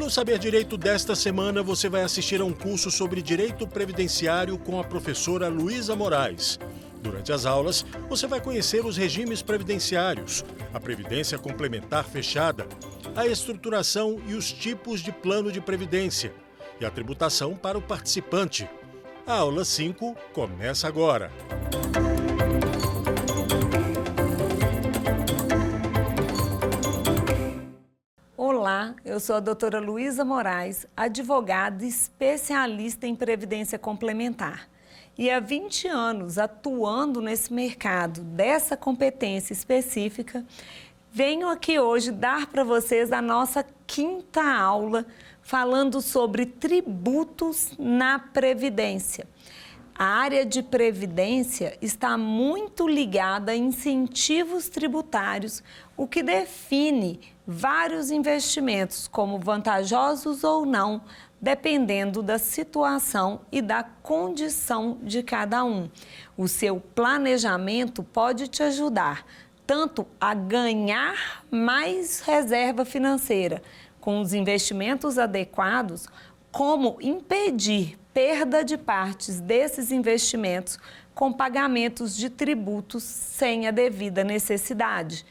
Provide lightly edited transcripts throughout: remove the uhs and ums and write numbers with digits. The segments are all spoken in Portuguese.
no Saber Direito desta semana, você vai assistir a um curso sobre direito previdenciário com a professora Luísa Moraes. Durante as aulas, você vai conhecer os regimes previdenciários, a previdência complementar fechada, a estruturação e os tipos de plano de previdência e a tributação para o participante. A aula 5 começa agora. Olá, eu sou a doutora Luísa Moraes, advogada especialista em previdência complementar. E há 20 anos atuando nesse mercado dessa competência específica, venho aqui hoje dar para vocês a nossa 5ª aula falando sobre tributos na Previdência. A área de Previdência está muito ligada a incentivos tributários, o que define vários investimentos como vantajosos ou não, dependendo da situação e da condição de cada um. O seu planejamento pode te ajudar tanto a ganhar mais reserva financeira com os investimentos adequados, como impedir perda de partes desses investimentos com pagamentos de tributos sem a devida necessidade.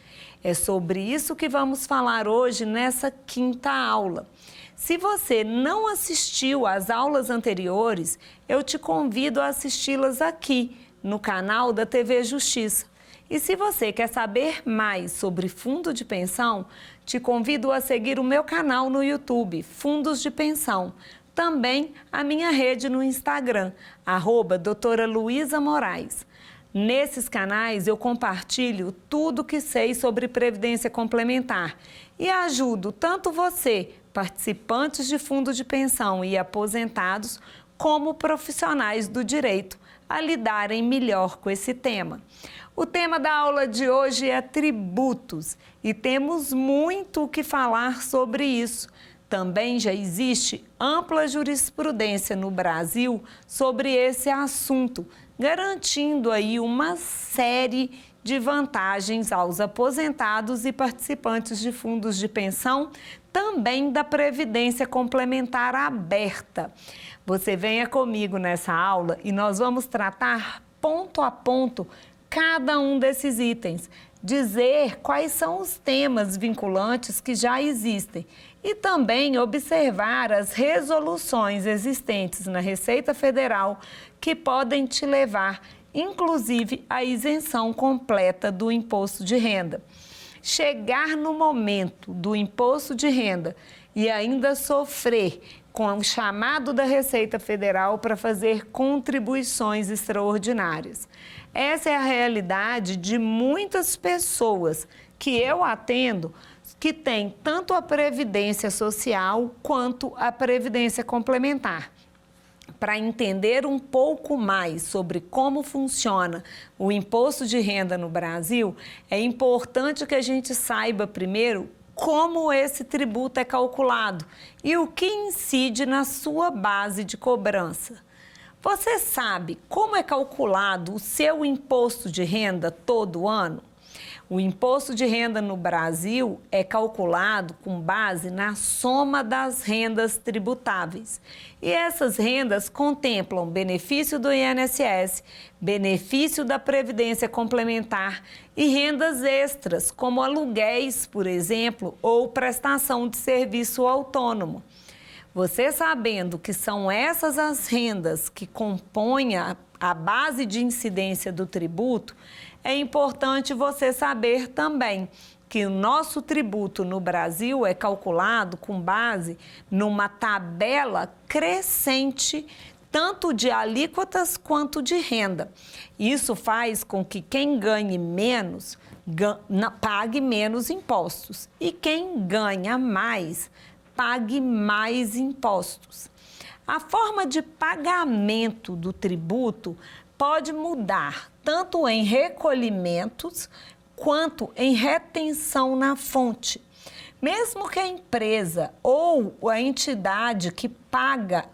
É sobre isso que vamos falar hoje nessa 5ª aula. Se você não assistiu às aulas anteriores, eu te convido a assisti-las aqui no canal da TV Justiça. E se você quer saber mais sobre fundo de pensão, te convido a seguir o meu canal no YouTube, Fundos de Pensão. Também a minha rede no Instagram, @doutora Luísa Moraes. Nesses canais eu compartilho tudo que sei sobre previdência complementar e ajudo tanto você, participantes de fundo de pensão e aposentados, como profissionais do direito a lidarem melhor com esse tema. O tema da aula de hoje é tributos e temos muito o que falar sobre isso. Também já existe ampla jurisprudência no Brasil sobre esse assunto, garantindo aí uma série de vantagens aos aposentados e participantes de fundos de pensão, também da Previdência Complementar aberta. Você venha comigo nessa aula e nós vamos tratar ponto a ponto cada um desses itens, dizer quais são os temas vinculantes que já existem e também observar as resoluções existentes na Receita Federal que podem te levar, inclusive, à isenção completa do imposto de renda. Chegar no momento do imposto de renda e ainda sofrer com o chamado da Receita Federal para fazer contribuições extraordinárias. Essa é a realidade de muitas pessoas que eu atendo, que têm tanto a Previdência Social quanto a Previdência Complementar. Para entender um pouco mais sobre como funciona o imposto de renda no Brasil, é importante que a gente saiba primeiro como esse tributo é calculado e o que incide na sua base de cobrança. Você sabe como é calculado o seu imposto de renda todo ano? O imposto de renda no Brasil é calculado com base na soma das rendas tributáveis. E essas rendas contemplam benefício do INSS, benefício da Previdência Complementar e rendas extras, como aluguéis, por exemplo, ou prestação de serviço autônomo. Você sabendo que são essas as rendas que compõem a base de incidência do tributo, é importante você saber também que o nosso tributo no Brasil é calculado com base numa tabela crescente, tanto de alíquotas quanto de renda. Isso faz com que quem ganhe menos pague menos impostos e quem ganha mais pague mais impostos. A forma de pagamento do tributo pode mudar tanto em recolhimentos quanto em retenção na fonte. Mesmo que a empresa ou a entidade que paga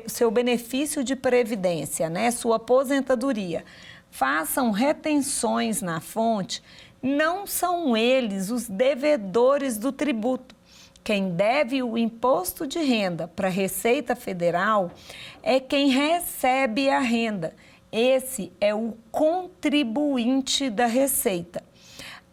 seu benefício de previdência, sua aposentadoria, façam retenções na fonte, não são eles os devedores do tributo. Quem deve o imposto de renda para a Receita Federal é quem recebe a renda. Esse é o contribuinte da Receita.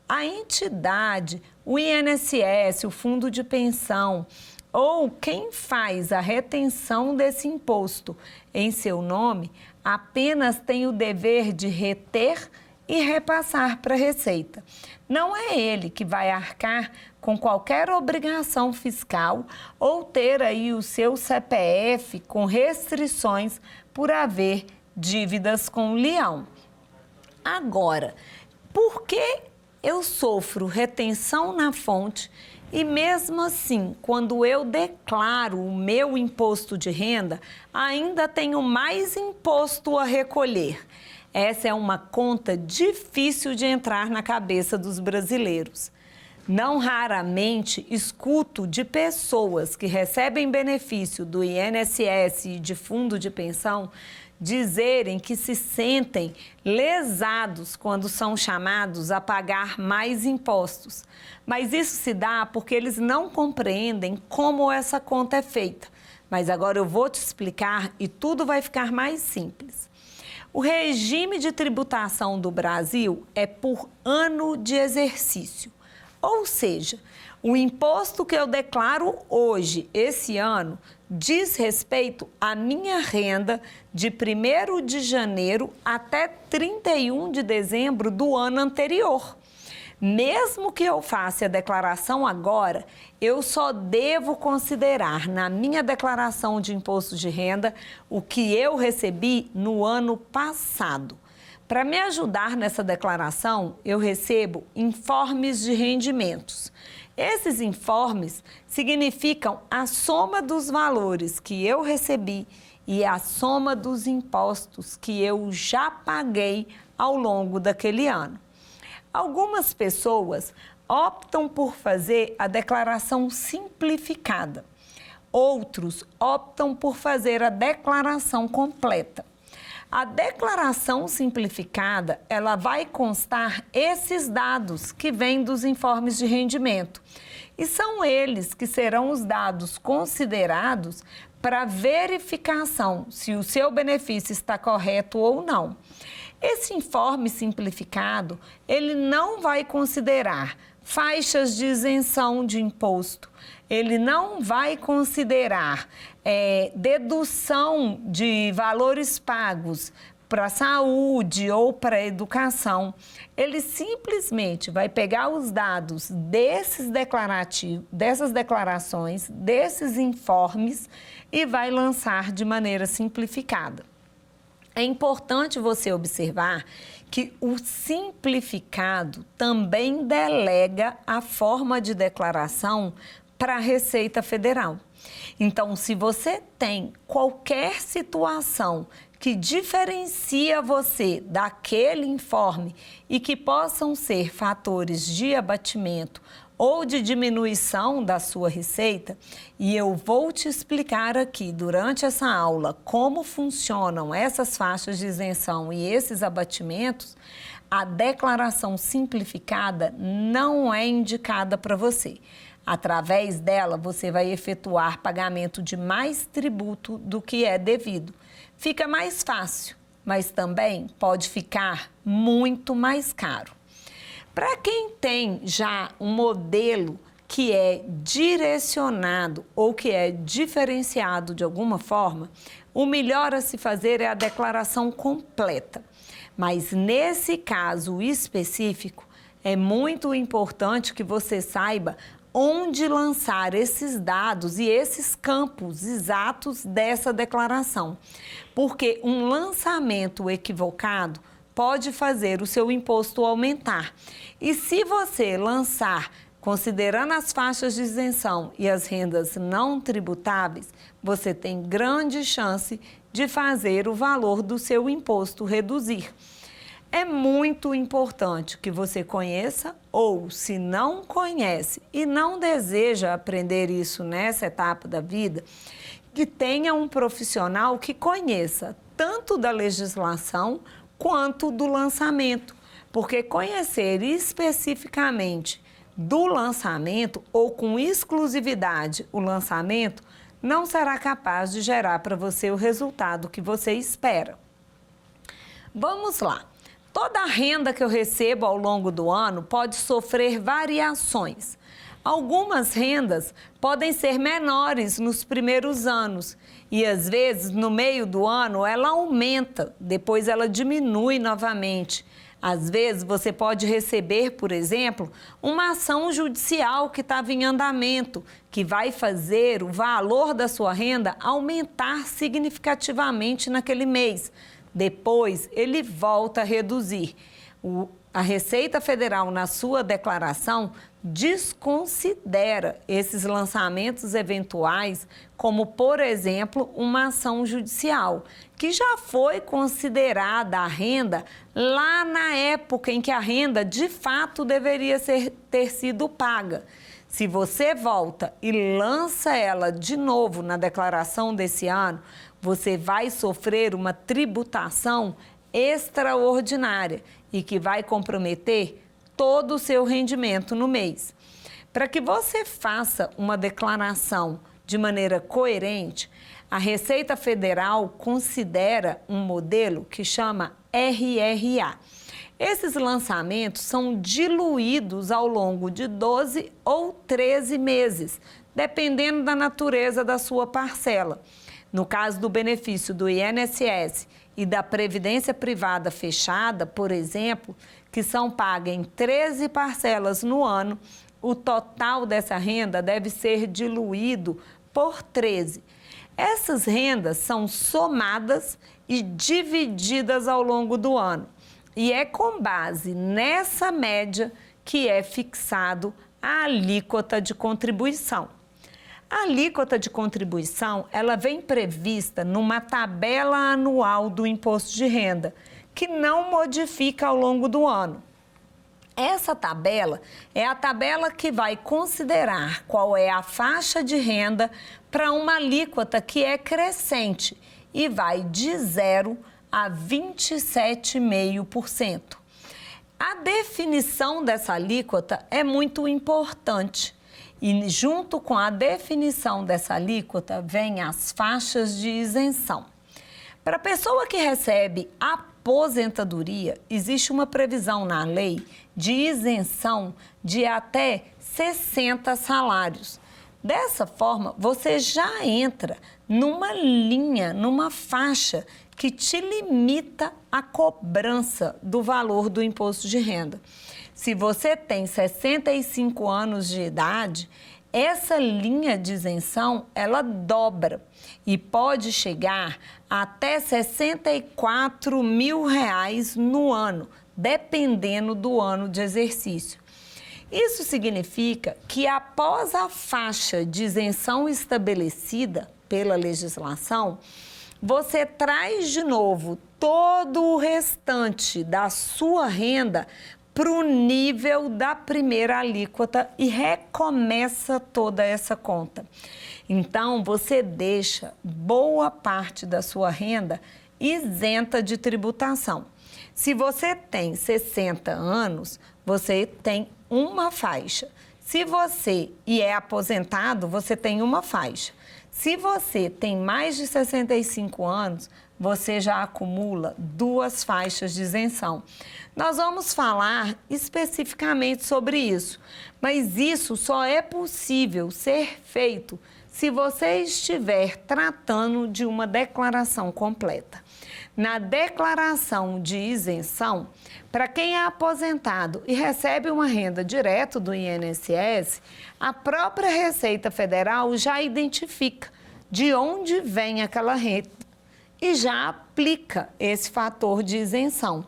A entidade, o INSS, o Fundo de Pensão, ou quem faz a retenção desse imposto em seu nome, apenas tem o dever de reter e repassar para a Receita. Não é ele que vai arcar com qualquer obrigação fiscal ou ter aí o seu CPF com restrições por haver dívidas com o leão. Agora, por que eu sofro retenção na fonte e mesmo assim, quando eu declaro o meu imposto de renda, ainda tenho mais imposto a recolher? Essa é uma conta difícil de entrar na cabeça dos brasileiros. Não raramente escuto de pessoas que recebem benefício do INSS e de fundo de pensão dizerem que se sentem lesados quando são chamados a pagar mais impostos. Mas isso se dá porque eles não compreendem como essa conta é feita. Mas agora eu vou te explicar e tudo vai ficar mais simples. O regime de tributação do Brasil é por ano de exercício. Ou seja, o imposto que eu declaro hoje, esse ano, diz respeito à minha renda de 1º de janeiro até 31 de dezembro do ano anterior. Mesmo que eu faça a declaração agora, eu só devo considerar na minha declaração de imposto de renda o que eu recebi no ano passado. Para me ajudar nessa declaração, eu recebo informes de rendimentos. Esses informes significam a soma dos valores que eu recebi e a soma dos impostos que eu já paguei ao longo daquele ano. Algumas pessoas optam por fazer a declaração simplificada. Outros optam por fazer a declaração completa. A declaração simplificada, ela vai constar esses dados que vêm dos informes de rendimento. E são eles que serão os dados considerados para verificação se o seu benefício está correto ou não. Esse informe simplificado, ele não vai considerar faixas de isenção de imposto, ele não vai considerar dedução de valores pagos para a saúde ou para a educação. Ele simplesmente vai pegar os dados desses dessas declarações, desses informes e vai lançar de maneira simplificada. É importante você observar que o simplificado também delega a forma de declaração para a Receita Federal. Então, se você tem qualquer situação que diferencia você daquele informe e que possam ser fatores de abatimento ou de diminuição da sua receita, e eu vou te explicar aqui durante essa aula como funcionam essas faixas de isenção e esses abatimentos, a declaração simplificada não é indicada para você. Através dela, você vai efetuar pagamento de mais tributo do que é devido. Fica mais fácil, mas também pode ficar muito mais caro. Para quem tem já um modelo que é direcionado ou que é diferenciado de alguma forma, o melhor a se fazer é a declaração completa. Mas nesse caso específico, é muito importante que você saiba onde lançar esses dados e esses campos exatos dessa declaração. Porque um lançamento equivocado pode fazer o seu imposto aumentar. E se você lançar considerando as faixas de isenção e as rendas não tributáveis, você tem grande chance de fazer o valor do seu imposto reduzir. É muito importante que você conheça ou, se não conhece e não deseja aprender isso nessa etapa da vida, que tenha um profissional que conheça tanto da legislação quanto do lançamento, porque conhecer especificamente do lançamento ou com exclusividade o lançamento, não será capaz de gerar para você o resultado que você espera. Vamos lá. Toda a renda que eu recebo ao longo do ano pode sofrer variações. Algumas rendas podem ser menores nos primeiros anos e, às vezes, no meio do ano, ela aumenta, depois ela diminui novamente. Às vezes, você pode receber, por exemplo, uma ação judicial que estava em andamento, que vai fazer o valor da sua renda aumentar significativamente naquele mês. Depois, ele volta a reduzir. A Receita Federal, na sua declaração, desconsidera esses lançamentos eventuais, como, por exemplo, uma ação judicial, que já foi considerada a renda lá na época em que a renda, de fato, deveria ter sido paga. Se você volta e lança ela de novo na declaração desse ano, você vai sofrer uma tributação extraordinária e que vai comprometer todo o seu rendimento no mês. Para que você faça uma declaração de maneira coerente, a Receita Federal considera um modelo que chama RRA. Esses lançamentos são diluídos ao longo de 12 ou 13 meses, dependendo da natureza da sua parcela. No caso do benefício do INSS e da Previdência Privada Fechada, por exemplo, que são pagas em 13 parcelas no ano, o total dessa renda deve ser diluído por 13. Essas rendas são somadas e divididas ao longo do ano. E é com base nessa média que é fixado a alíquota de contribuição. A alíquota de contribuição, ela vem prevista numa tabela anual do imposto de renda, que não modifica ao longo do ano. Essa tabela é a tabela que vai considerar qual é a faixa de renda para uma alíquota que é crescente e vai de 0 a 27,5%. A definição dessa alíquota é muito importante. E junto com a definição dessa alíquota, vem as faixas de isenção. Para a pessoa que recebe aposentadoria, existe uma previsão na lei de isenção de até 60 salários. Dessa forma, você já entra numa linha, numa faixa que te limita a cobrança do valor do imposto de renda. Se você tem 65 anos de idade, essa linha de isenção, ela dobra e pode chegar até R$64 mil no ano, dependendo do ano de exercício. Isso significa que após a faixa de isenção estabelecida pela legislação, você traz de novo todo o restante da sua renda para o nível da primeira alíquota e recomeça toda essa conta. Então, você deixa boa parte da sua renda isenta de tributação. Se você tem 60 anos, você tem uma faixa. Se você é aposentado, você tem uma faixa. Se você tem mais de 65 anos, você já acumula 2 faixas de isenção. Nós vamos falar especificamente sobre isso, mas isso só é possível ser feito se você estiver tratando de uma declaração completa. Na declaração de isenção, para quem é aposentado e recebe uma renda direto do INSS, a própria Receita Federal já identifica de onde vem aquela renda e já aplica esse fator de isenção.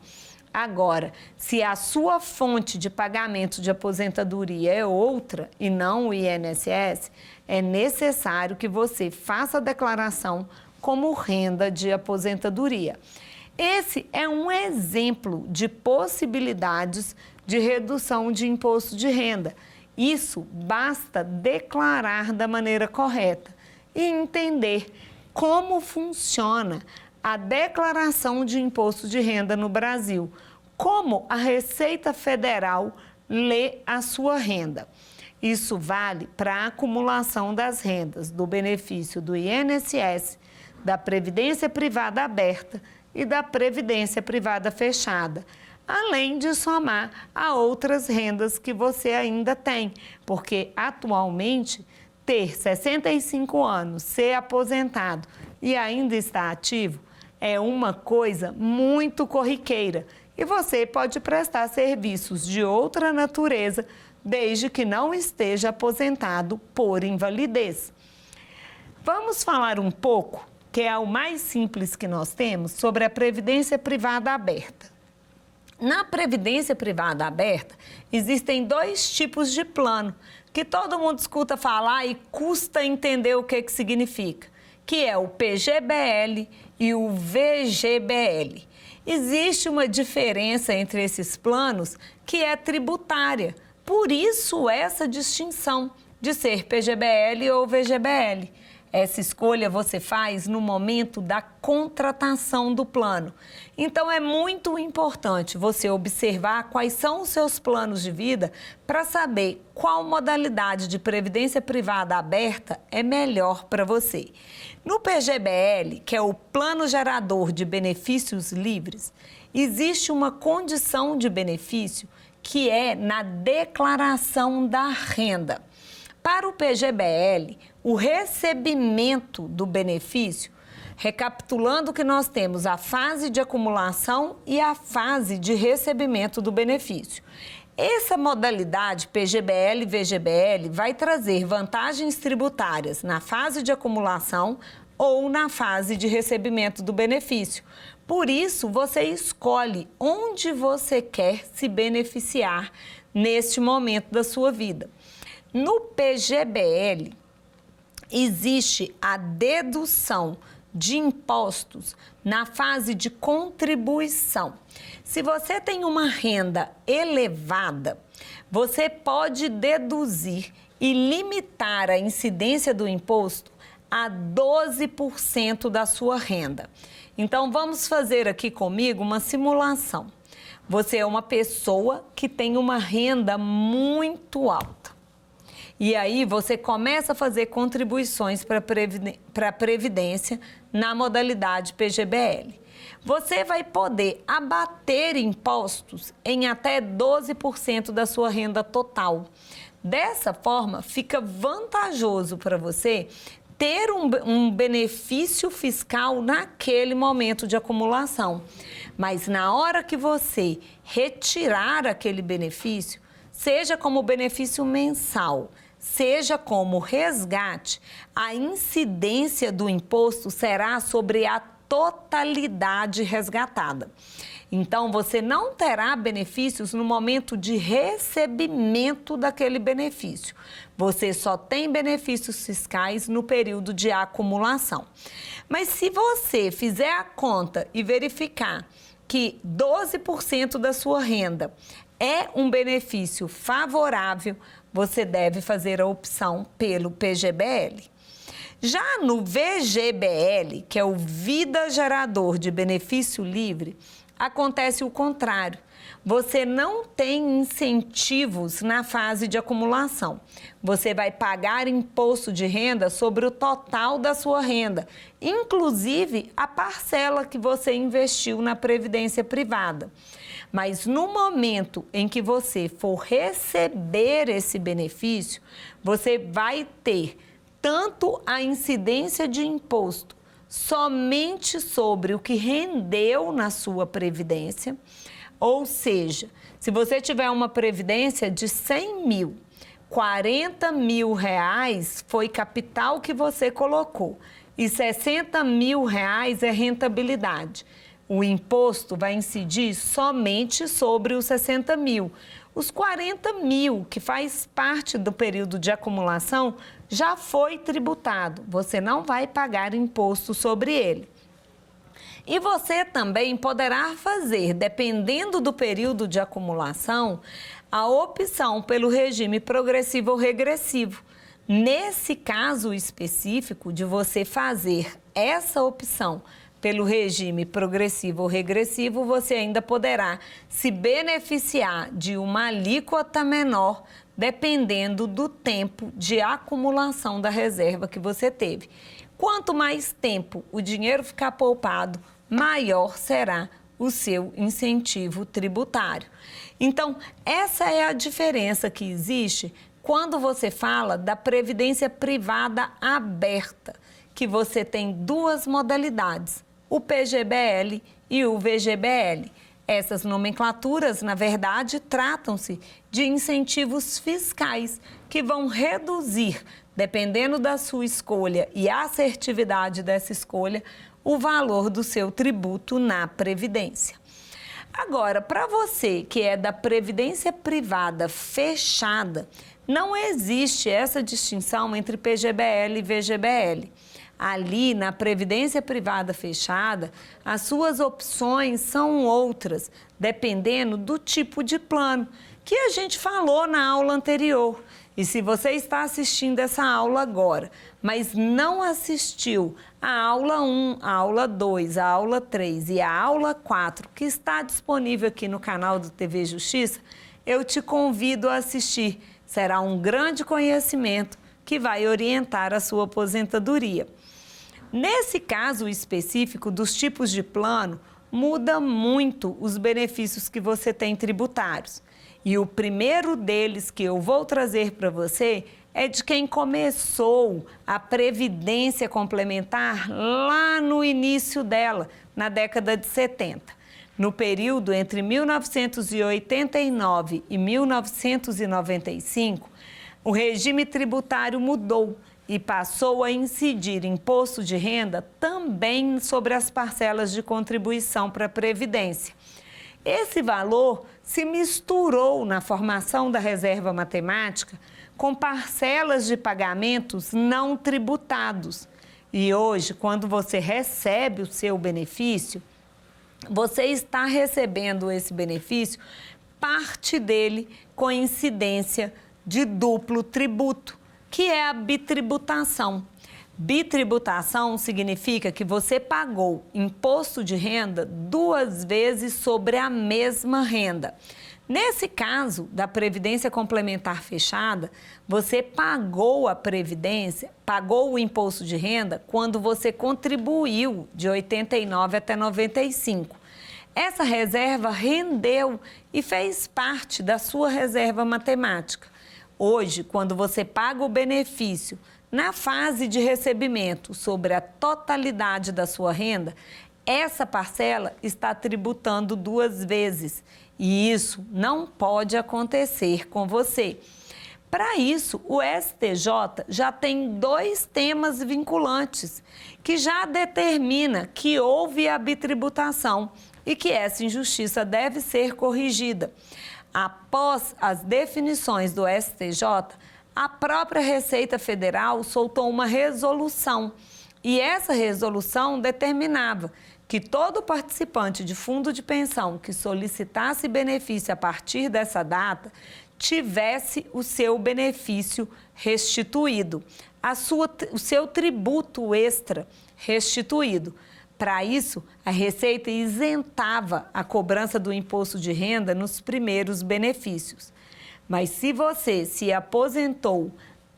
Agora, se a sua fonte de pagamento de aposentadoria é outra e não o INSS, é necessário que você faça a declaração como renda de aposentadoria. Esse é um exemplo de possibilidades de redução de imposto de renda. Isso basta declarar da maneira correta e entender como funciona a declaração de imposto de renda no Brasil, como a Receita Federal ler a sua renda. Isso vale para a acumulação das rendas do benefício do INSS, da Previdência Privada Aberta e da Previdência Privada Fechada, além de somar a outras rendas que você ainda tem, porque atualmente ter 65 anos, ser aposentado e ainda estar ativo é uma coisa muito corriqueira e você pode prestar serviços de outra natureza desde que não esteja aposentado por invalidez. Vamos falar um pouco, que é o mais simples que nós temos, sobre a Previdência Privada Aberta. Na Previdência Privada Aberta, existem dois tipos de plano, que todo mundo escuta falar e custa entender o que significa, que é o PGBL e o VGBL. Existe uma diferença entre esses planos que é tributária, por isso essa distinção de ser PGBL ou VGBL. Essa escolha você faz no momento da contratação do plano. Então, é muito importante você observar quais são os seus planos de vida para saber qual modalidade de previdência privada aberta é melhor para você. No PGBL, que é o Plano Gerador de Benefícios Livres, existe uma condição de benefício que é na declaração da renda. Para o PGBL, o recebimento do benefício, recapitulando que nós temos a fase de acumulação e a fase de recebimento do benefício. Essa modalidade PGBL e VGBL vai trazer vantagens tributárias na fase de acumulação ou na fase de recebimento do benefício. Por isso, você escolhe onde você quer se beneficiar neste momento da sua vida. No PGBL, existe a dedução de impostos na fase de contribuição. Se você tem uma renda elevada, você pode deduzir e limitar a incidência do imposto a 12% da sua renda. Então, vamos fazer aqui comigo uma simulação. Você é uma pessoa que tem uma renda muito alta. E aí você começa a fazer contribuições para a Previdência na modalidade PGBL. Você vai poder abater impostos em até 12% da sua renda total. Dessa forma, fica vantajoso para você ter um benefício fiscal naquele momento de acumulação. Mas na hora que você retirar aquele benefício, seja como benefício mensal, seja como resgate, a incidência do imposto será sobre a totalidade resgatada. Então, você não terá benefícios no momento de recebimento daquele benefício. Você só tem benefícios fiscais no período de acumulação. Mas se você fizer a conta e verificar que 12% da sua renda é um benefício favorável, você deve fazer a opção pelo PGBL. Já no VGBL, que é o Vida Gerador de Benefício Livre, acontece o contrário. Você não tem incentivos na fase de acumulação. Você vai pagar imposto de renda sobre o total da sua renda, inclusive a parcela que você investiu na previdência privada. Mas no momento em que você for receber esse benefício, você vai ter tanto a incidência de imposto somente sobre o que rendeu na sua previdência, ou seja, se você tiver uma previdência de 100 mil, 40 mil reais foi capital que você colocou e 60 mil reais é rentabilidade. O imposto vai incidir somente sobre os 60 mil. Os 40 mil, que faz parte do período de acumulação, já foi tributado. Você não vai pagar imposto sobre ele. E você também poderá fazer, dependendo do período de acumulação, a opção pelo regime progressivo ou regressivo. Nesse caso específico de você fazer essa opção pelo regime progressivo ou regressivo, você ainda poderá se beneficiar de uma alíquota menor, dependendo do tempo de acumulação da reserva que você teve. Quanto mais tempo o dinheiro ficar poupado, maior será o seu incentivo tributário. Então, essa é a diferença que existe quando você fala da previdência privada aberta, que você tem duas modalidades, o PGBL e o VGBL. Essas nomenclaturas, na verdade, tratam-se de incentivos fiscais que vão reduzir, dependendo da sua escolha e assertividade dessa escolha, o valor do seu tributo na Previdência. Agora, para você que é da Previdência Privada fechada, não existe essa distinção entre PGBL e VGBL. Ali, na Previdência Privada fechada, as suas opções são outras, dependendo do tipo de plano, que a gente falou na aula anterior. E se você está assistindo essa aula agora, mas não assistiu a aula 1, a aula 2, a aula 3 e a aula 4, que está disponível aqui no canal do TV Justiça, eu te convido a assistir. Será um grande conhecimento que vai orientar a sua aposentadoria. Nesse caso específico dos tipos de plano, muda muito os benefícios que você tem tributários. E o primeiro deles que eu vou trazer para você é de quem começou a previdência complementar lá no início dela, na década de 70. No período entre 1989 e 1995, o regime tributário mudou e passou a incidir imposto de renda também sobre as parcelas de contribuição para a Previdência. Esse valor se misturou na formação da reserva matemática com parcelas de pagamentos não tributados. E hoje, quando você recebe o seu benefício, você está recebendo esse benefício, parte dele com incidência de duplo tributo, que é a bitributação. Bitributação significa que você pagou imposto de renda 2 vezes sobre a mesma renda. Nesse caso da Previdência Complementar fechada, você pagou a Previdência, pagou o imposto de renda quando você contribuiu de 89 até 95. Essa reserva rendeu e fez parte da sua reserva matemática. Hoje, quando você paga o benefício na fase de recebimento sobre a totalidade da sua renda, essa parcela está tributando 2 vezes e isso não pode acontecer com você. Para isso, o STJ já tem 2 temas vinculantes que já determina que houve a bitributação e que essa injustiça deve ser corrigida. Após as definições do STJ, a própria Receita Federal soltou uma resolução e essa resolução determinava que todo participante de fundo de pensão que solicitasse benefício a partir dessa data tivesse o seu benefício restituído, o seu tributo extra restituído. Para isso, a Receita isentava a cobrança do imposto de renda nos primeiros benefícios. Mas se você se aposentou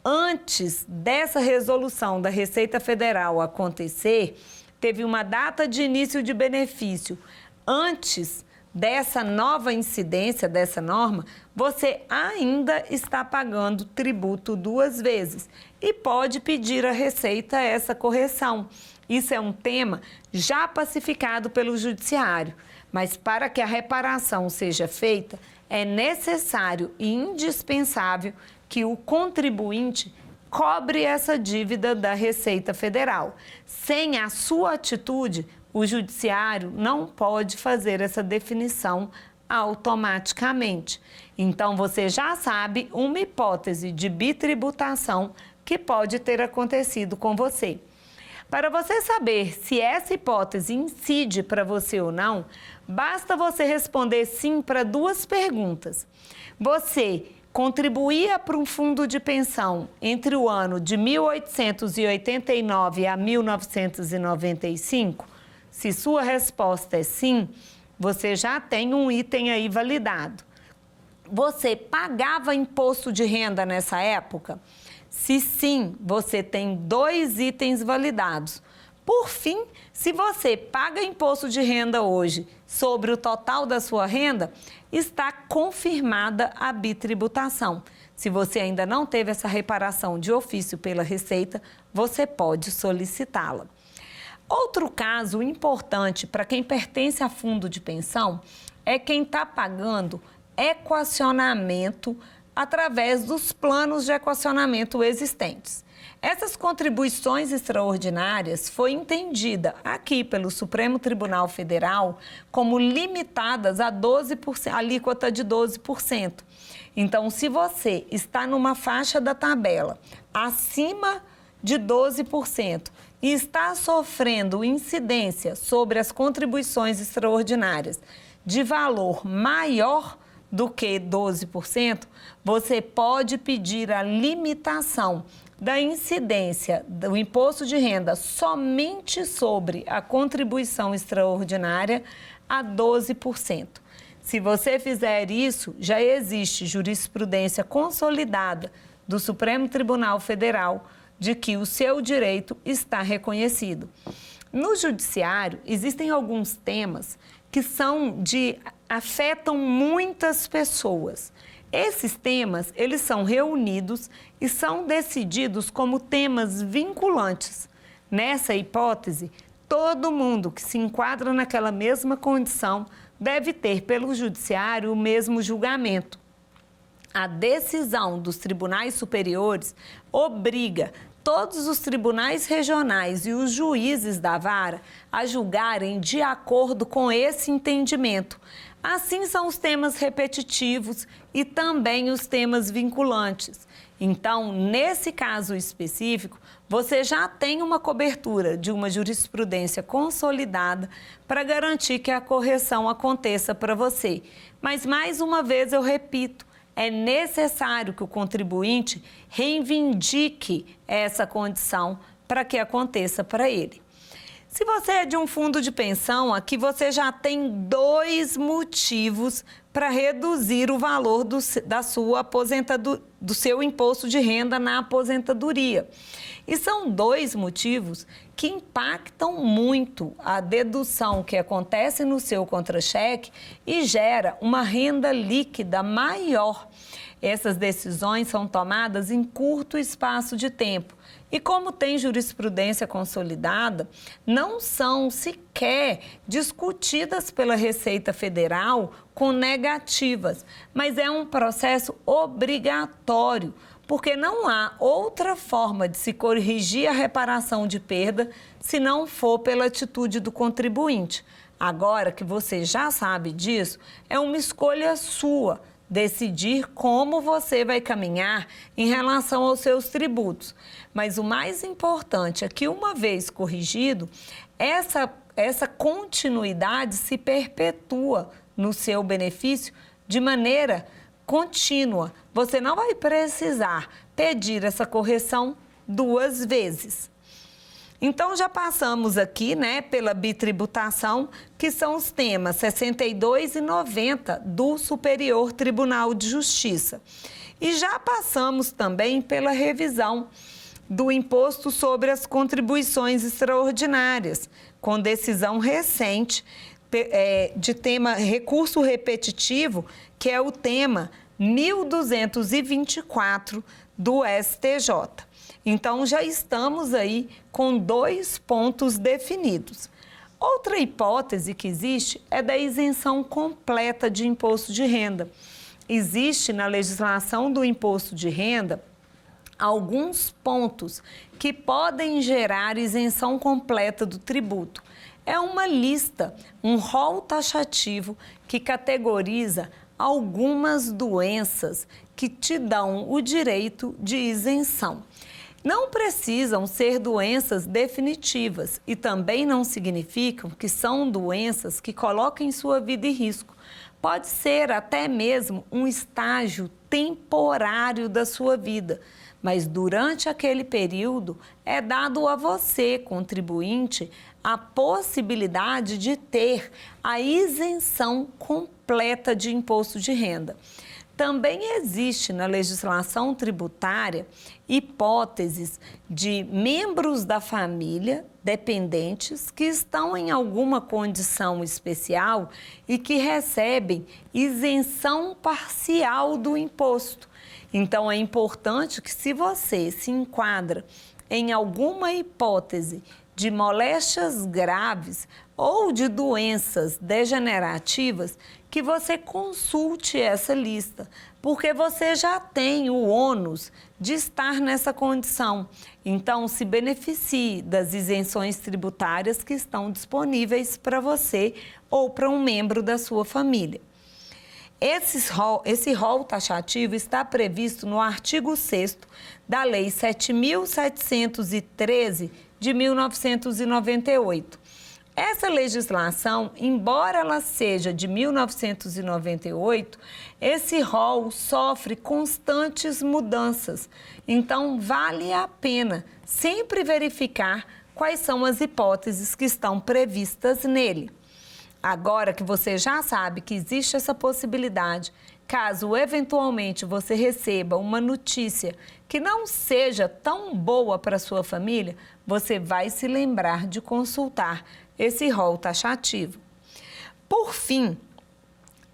antes dessa resolução da Receita Federal acontecer, teve uma data de início de benefício antes dessa nova incidência, dessa norma, você ainda está pagando tributo 2 vezes e pode pedir à Receita essa correção. Isso é um tema já pacificado pelo Judiciário, mas para que a reparação seja feita, é necessário e indispensável que o contribuinte cobre essa dívida da Receita Federal. Sem a sua atitude, o Judiciário não pode fazer essa definição automaticamente. Então, você já sabe uma hipótese de bitributação que pode ter acontecido com você. Para você saber se essa hipótese incide para você ou não, basta você responder sim para 2 perguntas. Você contribuía para um fundo de pensão entre o ano de 1889 a 1995? Se sua resposta é sim, você já tem um item aí validado. Você pagava imposto de renda nessa época? Se sim, você tem 2 itens validados. Por fim, se você paga imposto de renda hoje sobre o total da sua renda, está confirmada a bitributação. Se você ainda não teve essa reparação de ofício pela Receita, você pode solicitá-la. Outro caso importante para quem pertence a fundo de pensão é quem está pagando equacionamento através dos planos de equacionamento existentes. Essas contribuições extraordinárias foi entendida aqui pelo Supremo Tribunal Federal como limitadas a 12%, alíquota de 12%. Então, se você está numa faixa da tabela acima de 12% e está sofrendo incidência sobre as contribuições extraordinárias de valor maior do que 12%, você pode pedir a limitação da incidência do imposto de renda somente sobre a contribuição extraordinária a 12%. Se você fizer isso, já existe jurisprudência consolidada do Supremo Tribunal Federal de que o seu direito está reconhecido. No judiciário, existem alguns temas que afetam muitas pessoas. Esses temas, eles são reunidos e são decididos como temas vinculantes. Nessa hipótese, todo mundo que se enquadra naquela mesma condição deve ter pelo judiciário o mesmo julgamento. A decisão dos tribunais superiores obriga todos os tribunais regionais e os juízes da vara a julgarem de acordo com esse entendimento. Assim são os temas repetitivos e também os temas vinculantes. Então, nesse caso específico, você já tem uma cobertura de uma jurisprudência consolidada para garantir que a correção aconteça para você. Mas, mais uma vez, eu repito, é necessário que o contribuinte reivindique essa condição para que aconteça para ele. Se você é de um fundo de pensão, aqui você já tem 2 motivos para reduzir o valor do seu imposto de renda na aposentadoria. E são 2 motivos que impactam muito a dedução que acontece no seu contra-cheque e gera uma renda líquida maior. Essas decisões são tomadas em curto espaço de tempo. E como tem jurisprudência consolidada, não são sequer discutidas pela Receita Federal com negativas, mas é um processo obrigatório, porque não há outra forma de se corrigir a reparação de perda se não for pela atitude do contribuinte. Agora que você já sabe disso, é uma escolha sua decidir como você vai caminhar em relação aos seus tributos. Mas o mais importante é que, uma vez corrigido, essa continuidade se perpetua no seu benefício de maneira contínua. Você não vai precisar pedir essa correção 2 vezes. Então, já passamos aqui, pela bitributação, que são os temas 62 e 90 do Superior Tribunal de Justiça. E já passamos também pela revisão do imposto sobre as contribuições extraordinárias, com decisão recente de tema recurso repetitivo, que é o tema 1224 do STJ. Então, já estamos aí com 2 pontos definidos. Outra hipótese que existe é da isenção completa de imposto de renda. Existe na legislação do imposto de renda alguns pontos que podem gerar isenção completa do tributo. É uma lista, um rol taxativo que categoriza algumas doenças que te dão o direito de isenção. Não precisam ser doenças definitivas e também não significam que são doenças que coloquem sua vida em risco. Pode ser até mesmo um estágio temporário da sua vida, Mas durante aquele período é dado a você, contribuinte, a possibilidade de ter a isenção completa de imposto de renda. Também existe na legislação tributária hipóteses de membros da família dependentes que estão em alguma condição especial e que recebem isenção parcial do imposto. Então, é importante que, se você se enquadra em alguma hipótese de moléstias graves ou de doenças degenerativas, que você consulte essa lista, porque você já tem o ônus de estar nessa condição. Então, se beneficie das isenções tributárias que estão disponíveis para você ou para um membro da sua família. Esse rol taxativo está previsto no artigo 6º da Lei 7.713 de 1998. Essa legislação, embora ela seja de 1998, esse rol sofre constantes mudanças. Então, vale a pena sempre verificar quais são as hipóteses que estão previstas nele. Agora que você já sabe que existe essa possibilidade, caso eventualmente você receba uma notícia que não seja tão boa para a sua família, você vai se lembrar de consultar esse rol taxativo. Por fim,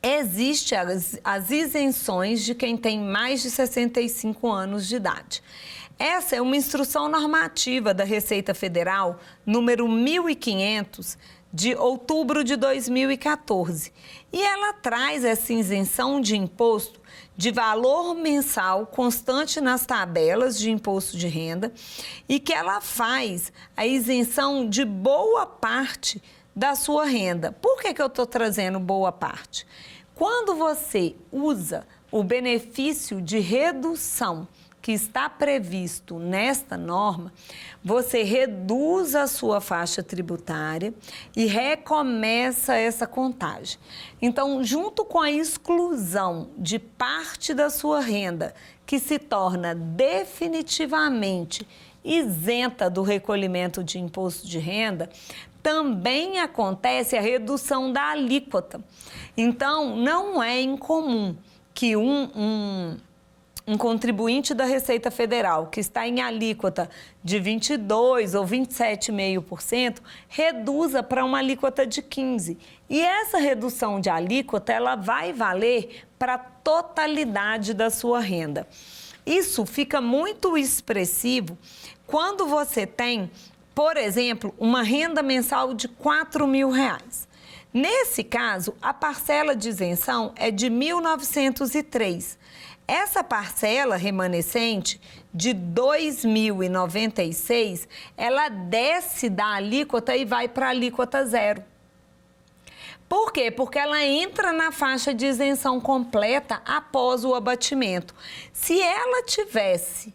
existem as isenções de quem tem mais de 65 anos de idade. Essa é uma instrução normativa da Receita Federal, número 1500, de outubro de 2014. E ela traz essa isenção de imposto de valor mensal constante nas tabelas de imposto de renda e que ela faz a isenção de boa parte da sua renda. Por que eu estou trazendo boa parte? Quando você usa o benefício de redução que está previsto nesta norma, você reduz a sua faixa tributária e recomeça essa contagem. Então, junto com a exclusão de parte da sua renda, que se torna definitivamente isenta do recolhimento de imposto de renda, também acontece a redução da alíquota. Então, não é incomum que um contribuinte da Receita Federal que está em alíquota de 22% ou 27,5% reduza para uma alíquota de 15%. E essa redução de alíquota ela vai valer para a totalidade da sua renda. Isso fica muito expressivo quando você tem, por exemplo, uma renda mensal de R$4.000. Nesse caso, a parcela de isenção é de R$ 1.903. Essa parcela remanescente de R$ 2.096, ela desce da alíquota e vai para a alíquota zero. Por quê? Porque ela entra na faixa de isenção completa após o abatimento. Se ela tivesse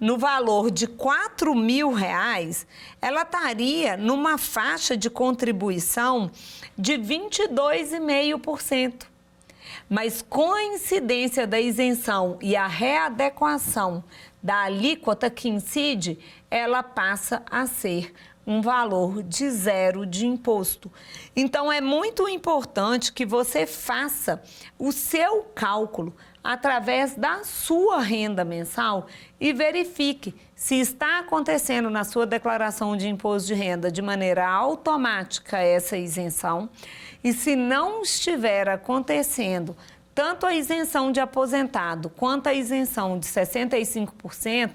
no valor de R$ 4.000, ela estaria numa faixa de contribuição de 22,5%. Mas com a incidência da isenção e a readequação da alíquota que incide, ela passa a ser um valor de zero de imposto. Então, é muito importante que você faça o seu cálculo através da sua renda mensal e verifique se está acontecendo na sua declaração de imposto de renda de maneira automática essa isenção e se não estiver acontecendo tanto a isenção de aposentado quanto a isenção de 65%,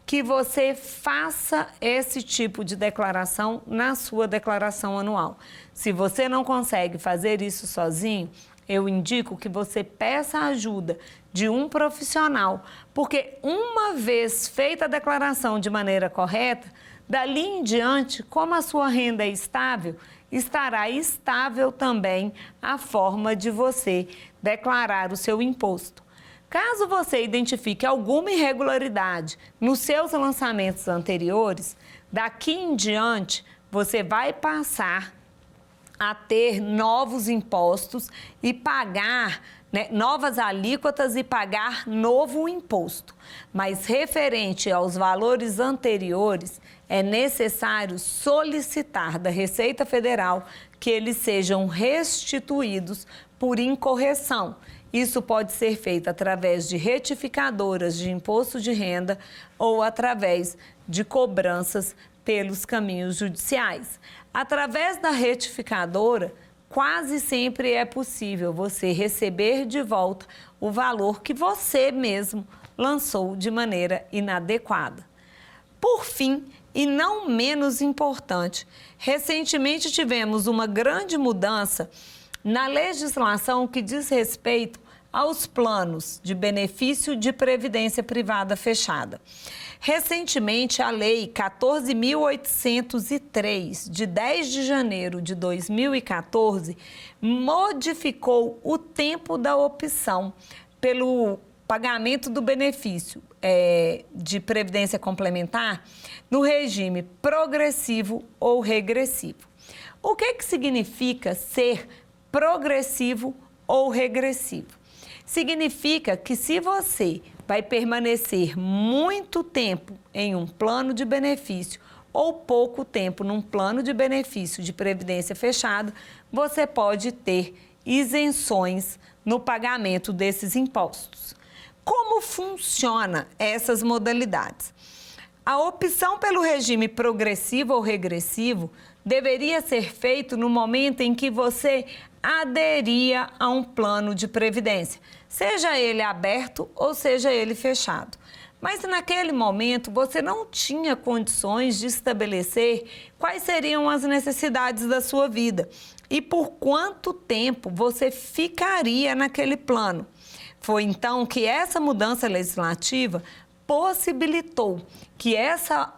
que você faça esse tipo de declaração na sua declaração anual. Se você não consegue fazer isso sozinho, eu indico que você peça a ajuda de um profissional, porque uma vez feita a declaração de maneira correta, dali em diante, como a sua renda é estável, estará estável também a forma de você declarar o seu imposto. Caso você identifique alguma irregularidade nos seus lançamentos anteriores, daqui em diante você vai passar a ter novos impostos e pagar né, novas alíquotas e pagar novo imposto. Mas referente aos valores anteriores, é necessário solicitar da Receita Federal que eles sejam restituídos por incorreção. Isso pode ser feito através de retificadoras de imposto de renda ou através de cobranças pelos caminhos judiciais. Através da retificadora, quase sempre é possível você receber de volta o valor que você mesmo lançou de maneira inadequada. Por fim, e não menos importante, recentemente tivemos uma grande mudança na legislação que diz respeito aos planos de benefício de previdência privada fechada. Recentemente, a Lei 14.803, de 10 de janeiro de 2014, modificou o tempo da opção pelo pagamento do benefício de previdência complementar no regime progressivo ou regressivo. O que significa ser progressivo ou regressivo? Significa que se você vai permanecer muito tempo em um plano de benefício ou pouco tempo num plano de benefício de previdência fechada, você pode ter isenções no pagamento desses impostos. Como funciona essas modalidades? A opção pelo regime progressivo ou regressivo deveria ser feito no momento em que você aderia a um plano de previdência, seja ele aberto ou seja ele fechado. Mas naquele momento você não tinha condições de estabelecer quais seriam as necessidades da sua vida e por quanto tempo você ficaria naquele plano. Foi então que essa mudança legislativa possibilitou que essa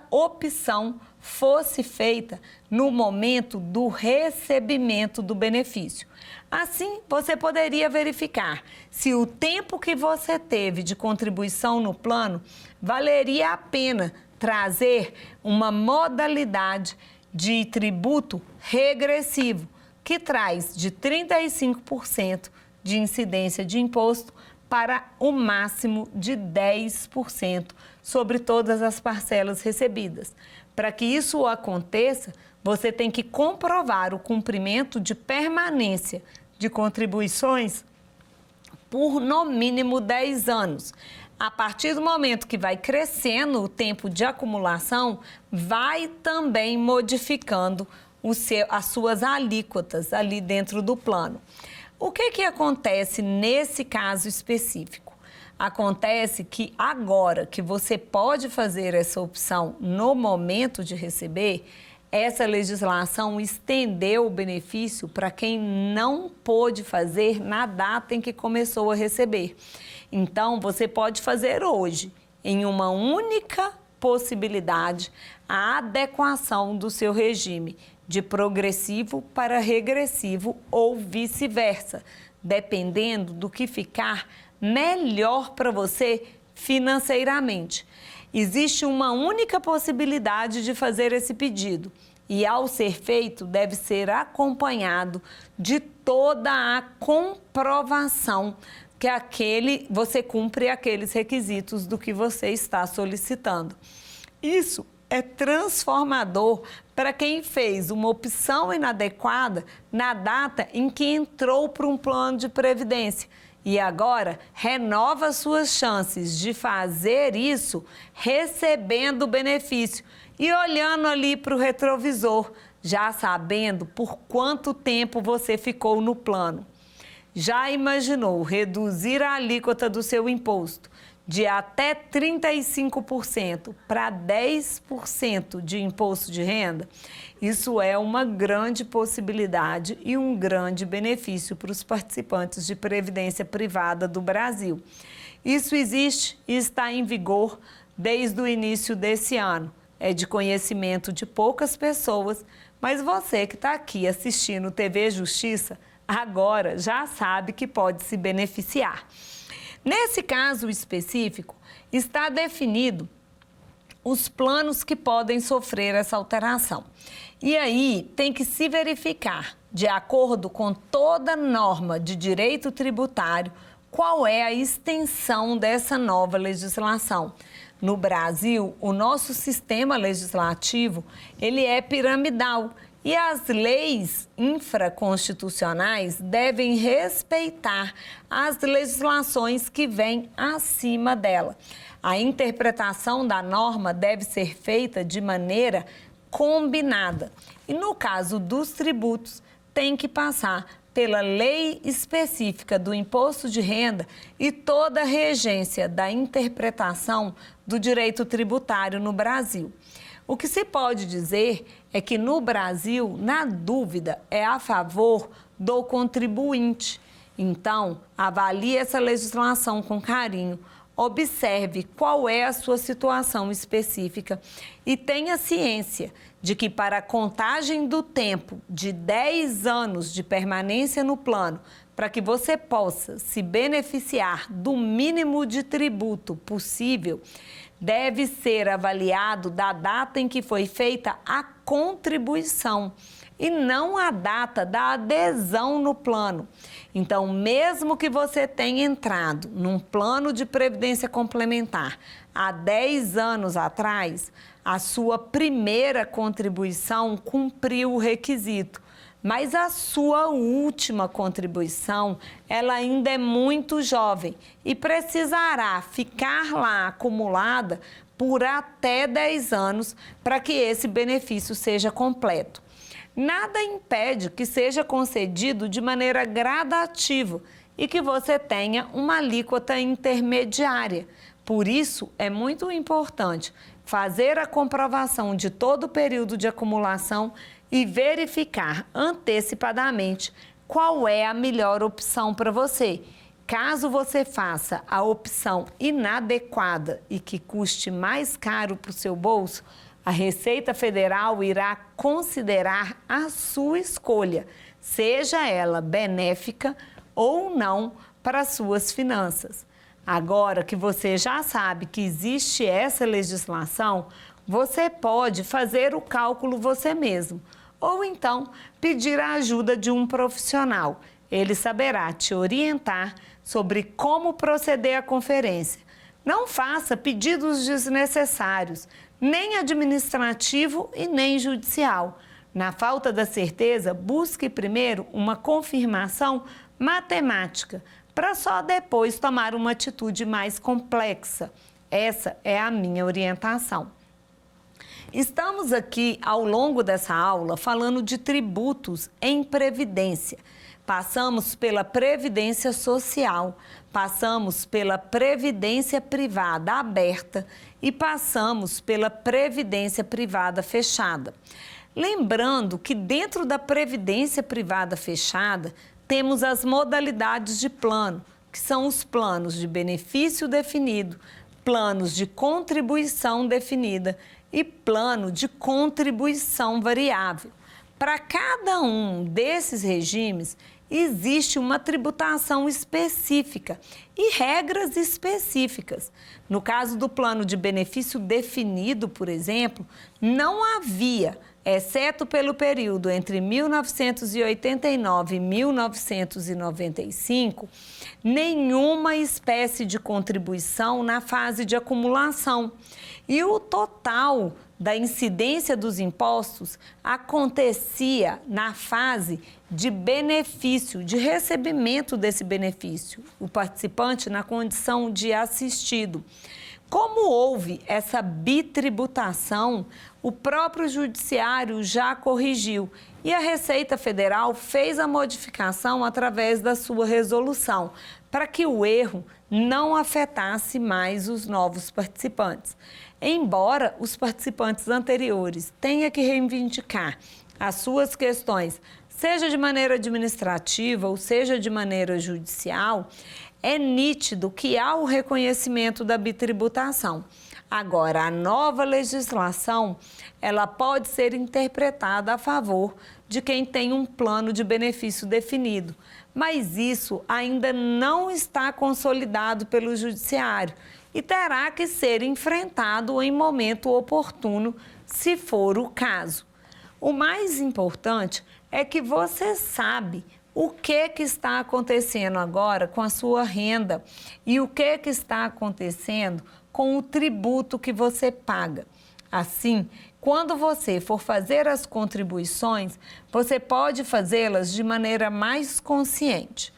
opção fosse feita no momento do recebimento do benefício. Assim, você poderia verificar se o tempo que você teve de contribuição no plano valeria a pena trazer uma modalidade de tributo regressivo, que traz de 35% de incidência de imposto para o máximo de 10% sobre todas as parcelas recebidas. Para que isso aconteça, você tem que comprovar o cumprimento de permanência de contribuições por no mínimo 10 anos. A partir do momento que vai crescendo o tempo de acumulação, vai também modificando as suas alíquotas ali dentro do plano. O que acontece nesse caso específico? Acontece que agora que você pode fazer essa opção no momento de receber, essa legislação estendeu o benefício para quem não pôde fazer na data em que começou a receber. Então, você pode fazer hoje, em uma única possibilidade, a adequação do seu regime de progressivo para regressivo ou vice-versa, dependendo do que ficar melhor para você financeiramente. Existe uma única possibilidade de fazer esse pedido e, ao ser feito, deve ser acompanhado de toda a comprovação que você cumpre aqueles requisitos do que você está solicitando. Isso é transformador para quem fez uma opção inadequada na data em que entrou para um plano de previdência e agora renova suas chances de fazer isso recebendo o benefício e olhando ali para o retrovisor, já sabendo por quanto tempo você ficou no plano. Já imaginou reduzir a alíquota do seu imposto de até 35% para 10% de imposto de renda? Isso é uma grande possibilidade e um grande benefício para os participantes de previdência privada do Brasil. Isso existe e está em vigor desde o início desse ano. É de conhecimento de poucas pessoas, mas você que está aqui assistindo TV Justiça, agora já sabe que pode se beneficiar. Nesse caso específico, está definido os planos que podem sofrer essa alteração. E aí tem que se verificar de acordo com toda norma de direito tributário, qual é a extensão dessa nova legislação. No Brasil, o nosso sistema legislativo, ele é piramidal e as leis infraconstitucionais devem respeitar as legislações que vêm acima dela. A interpretação da norma deve ser feita de maneira combinada. E no caso dos tributos, tem que passar pela lei específica do imposto de renda e toda a regência da interpretação do direito tributário no Brasil. O que se pode dizer é que no Brasil, na dúvida, é a favor do contribuinte. Então, avalie essa legislação com carinho, observe qual é a sua situação específica e tenha ciência de que para a contagem do tempo de 10 anos de permanência no plano, para que você possa se beneficiar do mínimo de tributo possível, deve ser avaliado da data em que foi feita a contribuição e não a data da adesão no plano. Então, mesmo que você tenha entrado num plano de previdência complementar há 10 anos atrás, a sua primeira contribuição cumpriu o requisito, mas a sua última contribuição, ela ainda é muito jovem e precisará ficar lá acumulada por até 10 anos para que esse benefício seja completo. Nada impede que seja concedido de maneira gradativa e que você tenha uma alíquota intermediária. Por isso, é muito importante fazer a comprovação de todo o período de acumulação e verificar antecipadamente qual é a melhor opção para você. Caso você faça a opção inadequada e que custe mais caro para o seu bolso, a Receita Federal irá considerar a sua escolha, seja ela benéfica ou não para as suas finanças. Agora que você já sabe que existe essa legislação, você pode fazer o cálculo você mesmo, ou então pedir a ajuda de um profissional. Ele saberá te orientar sobre como proceder à conferência. Não faça pedidos desnecessários, nem administrativo e nem judicial. Na falta da certeza, busque primeiro uma confirmação matemática, para só depois tomar uma atitude mais complexa. Essa é a minha orientação. Estamos aqui, ao longo dessa aula, falando de tributos em previdência. Passamos pela previdência social, passamos pela previdência privada aberta e passamos pela previdência privada fechada. Lembrando que dentro da previdência privada fechada, temos as modalidades de plano, que são os planos de benefício definido, planos de contribuição definida e plano de contribuição variável. Para cada um desses regimes, existe uma tributação específica e regras específicas. No caso do plano de benefício definido, por exemplo, não havia, exceto pelo período entre 1989 e 1995, nenhuma espécie de contribuição na fase de acumulação. E o total da incidência dos impostos acontecia na fase de benefício, de recebimento desse benefício, o participante na condição de assistido. Como houve essa bitributação, o próprio Judiciário já corrigiu e a Receita Federal fez a modificação através da sua resolução, para que o erro não afetasse mais os novos participantes. Embora os participantes anteriores tenham que reivindicar as suas questões, seja de maneira administrativa ou seja de maneira judicial, é nítido que há o reconhecimento da bitributação. Agora, a nova legislação, ela pode ser interpretada a favor de quem tem um plano de benefício definido, mas isso ainda não está consolidado pelo Judiciário e terá que ser enfrentado em momento oportuno, se for o caso. O mais importante é que você sabe o que está acontecendo agora com a sua renda e o que está acontecendo com o tributo que você paga. Assim, quando você for fazer as contribuições, você pode fazê-las de maneira mais consciente.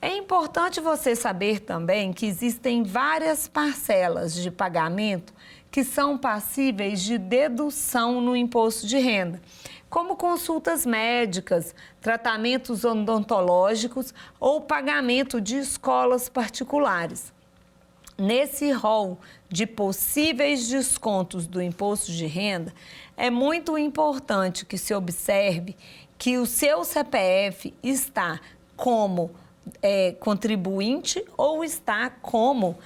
É importante você saber também que existem várias parcelas de pagamento que são passíveis de dedução no imposto de renda, como consultas médicas, tratamentos odontológicos ou pagamento de escolas particulares. Nesse rol de possíveis descontos do imposto de renda, é muito importante que se observe que o seu CPF está como contribuinte ou está como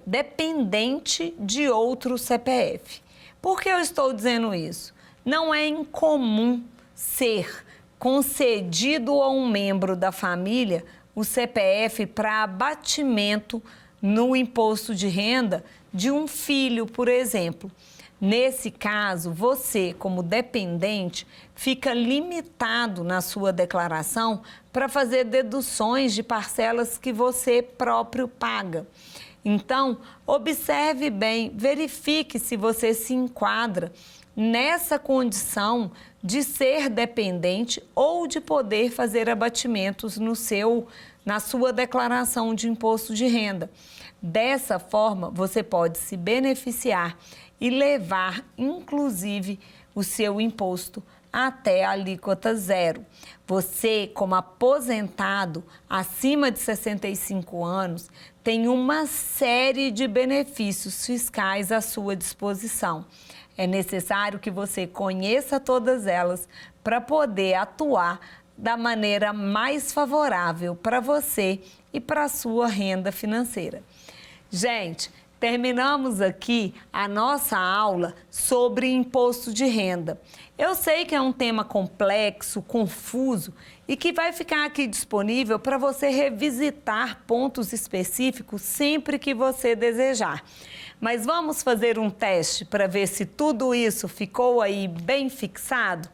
dependente de outro CPF. Por que eu estou dizendo isso? Não é incomum ser concedido a um membro da família o CPF para abatimento no imposto de renda de um filho, por exemplo. Nesse caso, você, como dependente, fica limitado na sua declaração para fazer deduções de parcelas que você próprio paga. Então, observe bem, verifique se você se enquadra nessa condição de ser dependente ou de poder fazer abatimentos na sua declaração de imposto de renda. Dessa forma, você pode se beneficiar e levar, inclusive, o seu imposto até a alíquota zero. Você, como aposentado acima de 65 anos, tem uma série de benefícios fiscais à sua disposição. É necessário que você conheça todas elas para poder atuar da maneira mais favorável para você e para a sua renda financeira. Gente, terminamos aqui a nossa aula sobre imposto de renda. Eu sei que é um tema complexo, confuso e que vai ficar aqui disponível para você revisitar pontos específicos sempre que você desejar. Mas vamos fazer um teste para ver se tudo isso ficou aí bem fixado?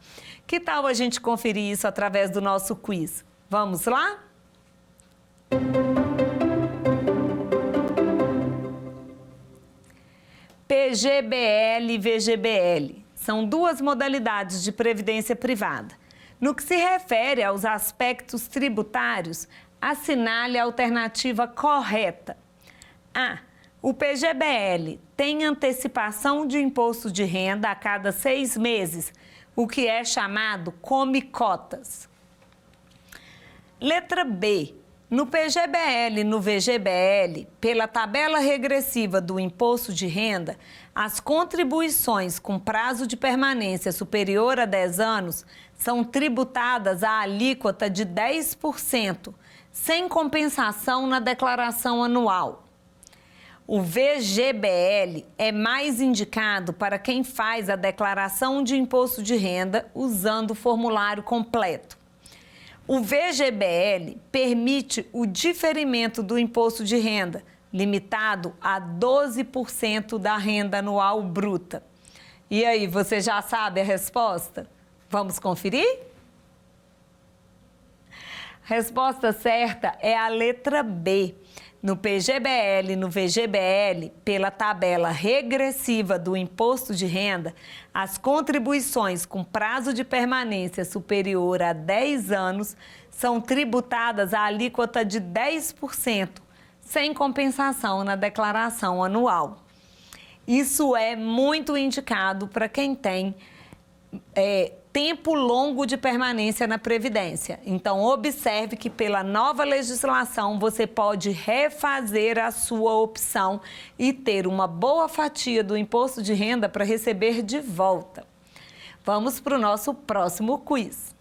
Que tal a gente conferir isso através do nosso quiz? Vamos lá? PGBL e VGBL são duas modalidades de previdência privada. No que se refere aos aspectos tributários, assinale a alternativa correta. A. O PGBL tem antecipação de imposto de renda a cada 6 meses, o que é chamado come-cotas. Letra B. No PGBL e no VGBL, pela tabela regressiva do imposto de renda, as contribuições com prazo de permanência superior a 10 anos são tributadas à alíquota de 10%, sem compensação na declaração anual. O VGBL é mais indicado para quem faz a declaração de imposto de renda usando o formulário completo. O VGBL permite o diferimento do imposto de renda, limitado a 12% da renda anual bruta. E aí, você já sabe a resposta? Vamos conferir? A resposta certa é a letra B. No PGBL e no VGBL, pela tabela regressiva do imposto de renda, as contribuições com prazo de permanência superior a 10 anos são tributadas à alíquota de 10%, sem compensação na declaração anual. Isso é muito indicado para quem tem tempo longo de permanência na Previdência. Então, observe que pela nova legislação você pode refazer a sua opção e ter uma boa fatia do imposto de renda para receber de volta. Vamos para o nosso próximo quiz.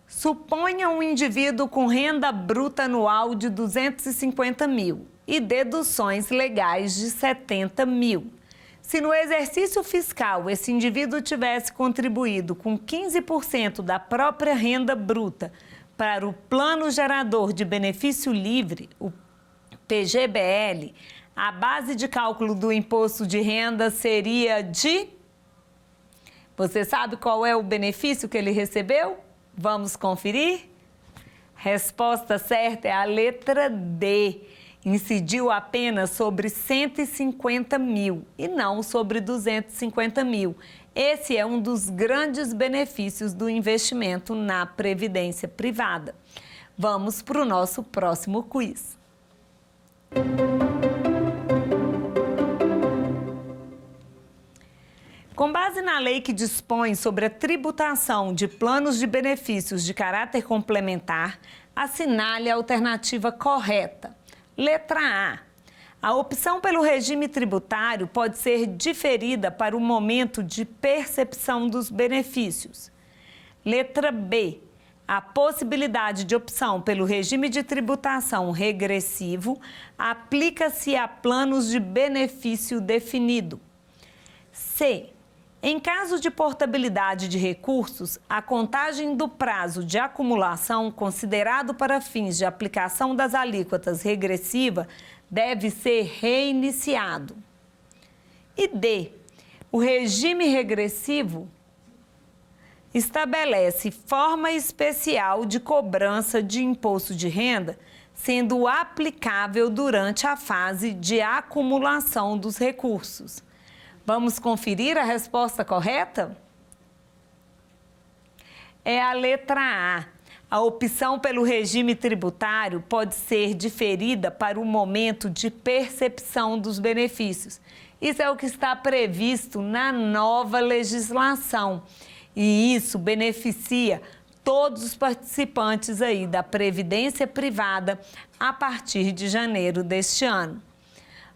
Suponha um indivíduo com renda bruta anual de 250 mil e deduções legais de 70 mil. Se no exercício fiscal esse indivíduo tivesse contribuído com 15% da própria renda bruta para o Plano Gerador de Benefício Livre, o PGBL, A base de cálculo do imposto de renda seria de... Você sabe qual é o benefício que ele recebeu? Vamos conferir? Resposta certa é a letra D. Incidiu apenas sobre 150 mil e não sobre 250 mil. Esse é um dos grandes benefícios do investimento na previdência privada. Vamos para o nosso próximo quiz. Com base na lei que dispõe sobre a tributação de planos de benefícios de caráter complementar, assinale a alternativa correta. Letra A. A opção pelo regime tributário pode ser diferida para o momento de percepção dos benefícios. Letra B. A possibilidade de opção pelo regime de tributação regressivo aplica-se a planos de benefício definido. C. Em caso de portabilidade de recursos, a contagem do prazo de acumulação considerado para fins de aplicação das alíquotas regressiva deve ser reiniciado. E D. O regime regressivo estabelece forma especial de cobrança de imposto de renda, sendo aplicável durante a fase de acumulação dos recursos. Vamos conferir a resposta correta? É a letra A. A opção pelo regime tributário pode ser diferida para o momento de percepção dos benefícios. Isso é o que está previsto na nova legislação. E isso beneficia todos os participantes aí da Previdência Privada a partir de janeiro deste ano.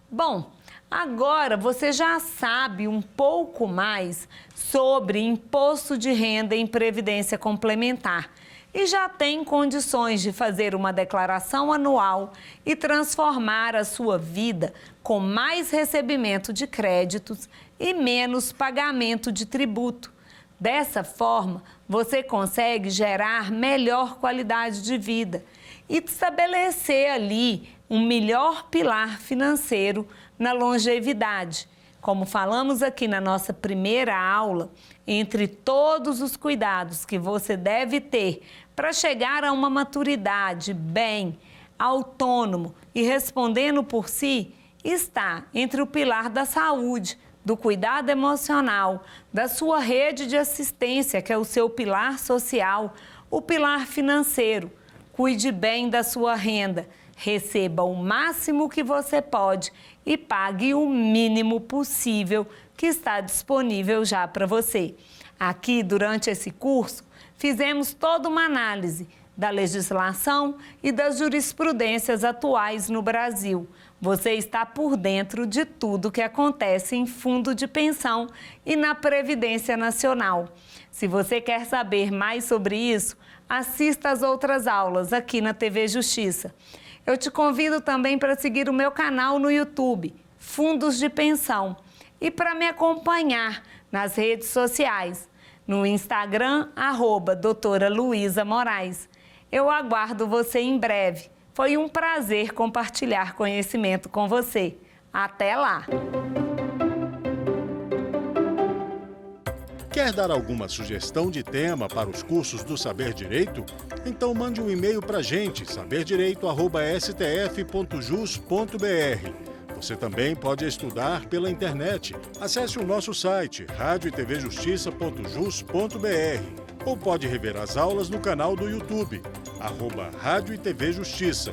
Bom, agora você já sabe um pouco mais sobre imposto de renda em previdência complementar e já tem condições de fazer uma declaração anual e transformar a sua vida com mais recebimento de créditos e menos pagamento de tributo. Dessa forma, você consegue gerar melhor qualidade de vida e estabelecer ali um melhor pilar financeiro na longevidade. Como falamos aqui na nossa primeira aula, entre todos os cuidados que você deve ter para chegar a uma maturidade bem, autônomo e respondendo por si, está entre o pilar da saúde, do cuidado emocional, da sua rede de assistência, que é o seu pilar social, o pilar financeiro. Cuide bem da sua renda, receba o máximo que você pode e pague o mínimo possível que está disponível já para você. Aqui, durante esse curso, fizemos toda uma análise da legislação e das jurisprudências atuais no Brasil. Você está por dentro de tudo que acontece em fundo de pensão e na Previdência Nacional. Se você quer saber mais sobre isso, assista às outras aulas aqui na TV Justiça. Eu te convido também para seguir o meu canal no YouTube, Fundos de Pensão, e para me acompanhar nas redes sociais, no Instagram, @doutora Luísa Moraes. Eu aguardo você em breve. Foi um prazer compartilhar conhecimento com você. Até lá! Quer dar alguma sugestão de tema para os cursos do Saber Direito? Então mande um e-mail para a gente, saberdireito@stf.jus.br. Você também pode estudar pela internet. Acesse o nosso site, radioetvjustiça.jus.br, ou pode rever as aulas no canal do YouTube, @Rádio e TV Justiça.